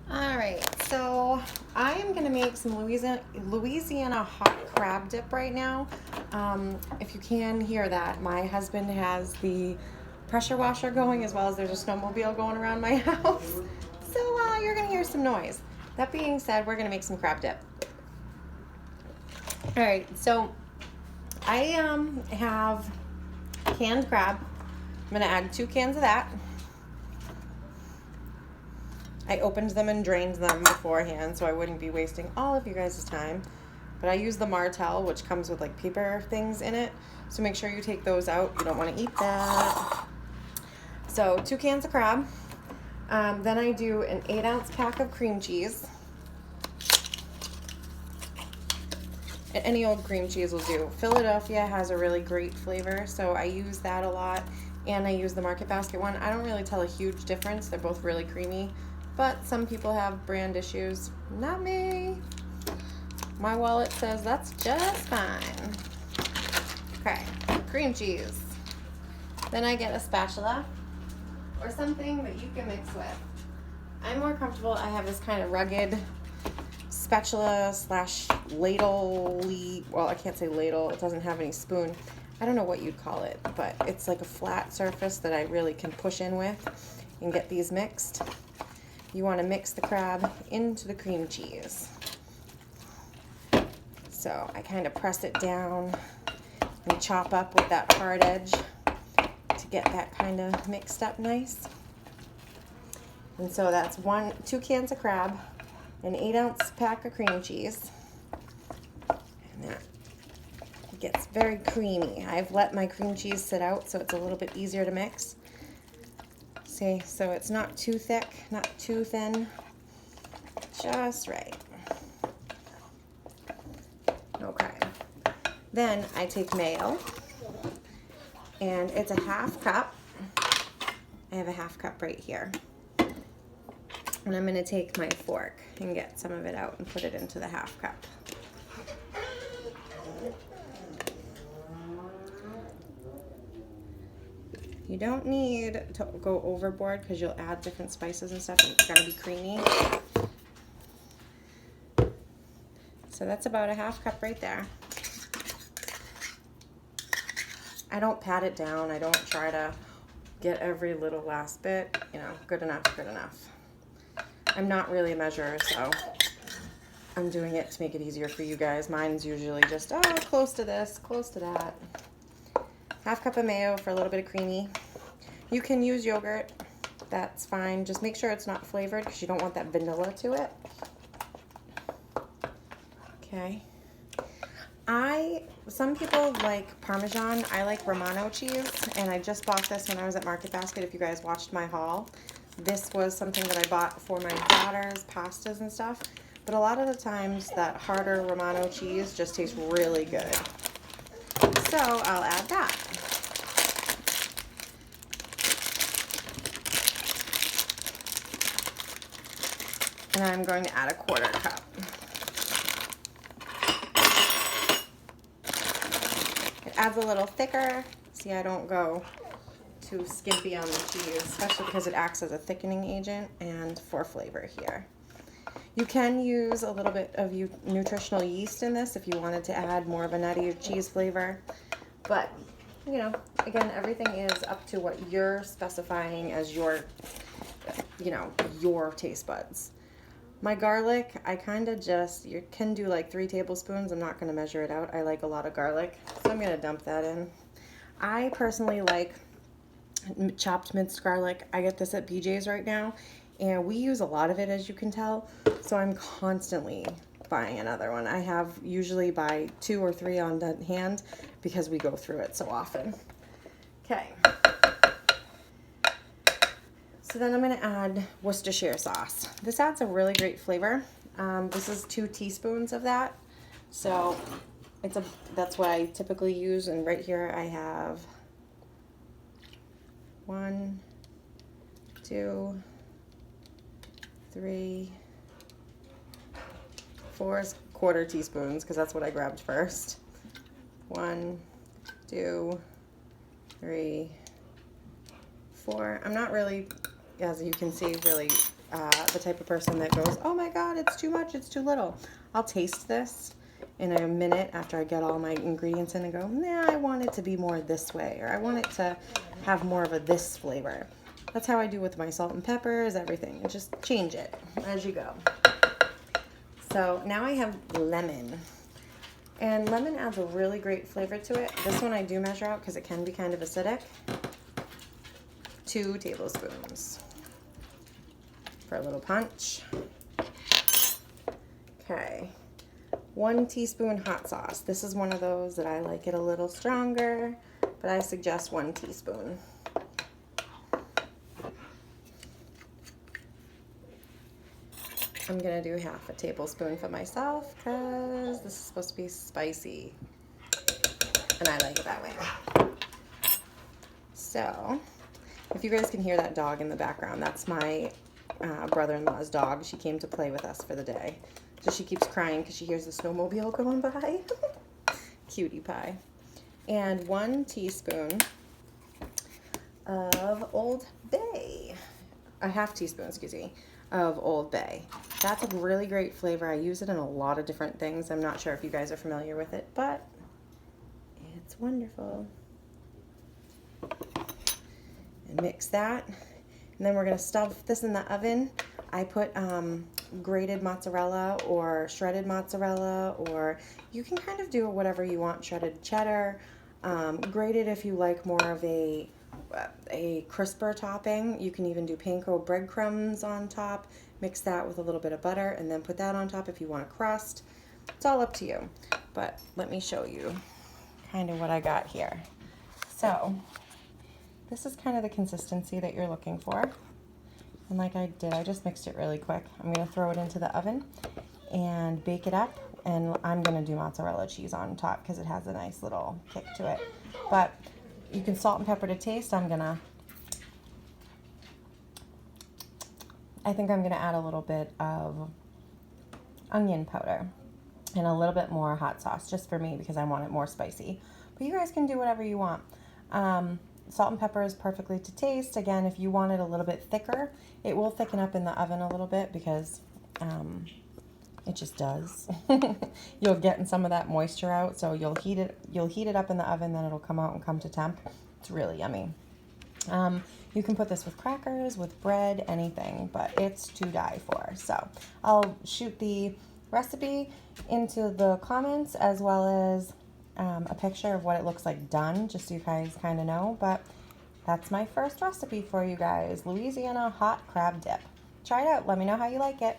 All right, so I am gonna make some Louisiana hot crab dip right now. If you can hear that, my husband has the pressure washer going as well as there's a snowmobile going around my house. So you're gonna hear some noise. That being said, we're gonna make some crab dip. All right, so I have canned crab. I'm gonna add 2 cans of that. I opened them and drained them beforehand so I wouldn't be wasting all of you guys' time. But I use the Martell, which comes with like paper things in it. So make sure you take those out. You don't want to eat that. So 2 cans of crab. Then I do an 8-ounce pack of cream cheese. Any old cream cheese will do. Philadelphia has a really great flavor, so I use that a lot. And I use the Market Basket one. I don't really tell a huge difference. They're both really creamy. But some people have brand issues. Not me. My wallet says that's just fine. Okay, cream cheese. Then I get a spatula or something that you can mix with. I'm more comfortable. I have this kind of rugged spatula slash ladle. Well, I can't say ladle. It doesn't have any spoon. I don't know what you'd call it, but it's like a flat surface that I really can push in with and get these mixed. You want to mix the crab into the cream cheese. So I kind of press it down and chop up with that hard edge to get that kind of mixed up nice. And so that's 2 cans of crab, an 8-ounce pack of cream cheese, and that gets very creamy. I've let my cream cheese sit out so it's a little bit easier to mix. See, so it's not too thick, not too thin, just right. Okay, then I take mayo, and it's a 1/2 cup. I have a 1/2 cup right here. And I'm gonna take my fork and get some of it out and put it into the 1/2 cup. You don't need to go overboard because you'll add different spices and stuff and it's gotta be creamy. So that's about a 1/2 cup right there. I don't pat it down. I don't try to get every little last bit. You know, good enough, good enough. I'm not really a measurer, so I'm doing it to make it easier for you guys. Mine's usually just, oh, close to this, close to that. 1/2 cup of mayo for a little bit of creamy. You can use yogurt, that's fine. Just make sure it's not flavored because you don't want that vanilla to it. Okay. Some people like Parmesan. I like Romano cheese, and I just bought this when I was at Market Basket. If you guys watched my haul, this was something that I bought for my daughter's pastas and stuff. But a lot of the times that harder Romano cheese just tastes really good. So I'll add that. And I'm going to add a 1/4 cup. It adds a little thicker. See, I don't go too skimpy on the cheese, especially because it acts as a thickening agent and for flavor here. You can use a little bit of nutritional yeast in this if you wanted to add more of a nutty cheese flavor. But, you know, again, everything is up to what you're specifying as your, you know, your taste buds. My garlic, I kind of just, you can do like 3 tablespoons. I'm not going to measure it out. I like a lot of garlic, so I'm going to dump that in. I personally like chopped minced garlic. I get this at BJ's right now, and we use a lot of it, as you can tell, so I'm constantly buying another one. I have usually buy 2 or 3 on the hand because we go through it so often. Okay. So then I'm going to add Worcestershire sauce. This adds a really great flavor. This is 2 teaspoons of that. So that's what I typically use. And right here I have 1, 2, 3, 4 1/4 teaspoons because that's what I grabbed first. 1, 2, 3, 4. I'm not really, as you can see, really the type of person that goes, oh my God, it's too much, it's too little. I'll taste this in a minute after I get all my ingredients in and go, nah, I want it to be more this way, or I want it to have more of a this flavor. That's how I do with my salt and peppers, everything. And just change it as you go. So now I have lemon. And lemon adds a really great flavor to it. This one I do measure out because it can be kind of acidic. 2 tablespoons for a little punch. Okay. 1 teaspoon hot sauce. This is one of those that I like it a little stronger, but I suggest 1 teaspoon. I'm gonna do half a tablespoon for myself because this is supposed to be spicy and I like it that way. So, if you guys can hear that dog in the background, that's my brother-in-law's dog. She came to play with us for the day. So she keeps crying because she hears the snowmobile going by. Cutie pie. And 1 teaspoon of Old Bay. A half teaspoon, excuse me, of Old Bay. That's a really great flavor. I use it in a lot of different things. I'm not sure if you guys are familiar with it, but it's wonderful. And mix that. And then we're going to stuff this in the oven. I put grated mozzarella or shredded mozzarella, or you can kind of do whatever you want. Shredded cheddar, grated if you like more of a crisper topping. You can even do panko breadcrumbs on top. Mix that with a little bit of butter and then put that on top if you want a crust. It's all up to you. But let me show you kind of what I got here. So this is kind of the consistency that you're looking for. And like I did, I just mixed it really quick. I'm going to throw it into the oven and bake it up. And I'm going to do mozzarella cheese on top because it has a nice little kick to it. But you can salt and pepper to taste. I think I'm going to add a little bit of onion powder and a little bit more hot sauce just for me because I want it more spicy. But you guys can do whatever you want. Salt and pepper is perfectly to taste. Again, if you want it a little bit thicker, it will thicken up in the oven a little bit because it just does. You'll get some of that moisture out, so you'll heat it up in the oven, then it'll come out and come to temp. It's really yummy. You can put this with crackers, with bread, anything, but it's to die for. So I'll shoot the recipe into the comments as well as a picture of what it looks like done, just so you guys kind of know. But that's my first recipe for you guys, Louisiana hot crab dip. Try it out. Let me know how you like it.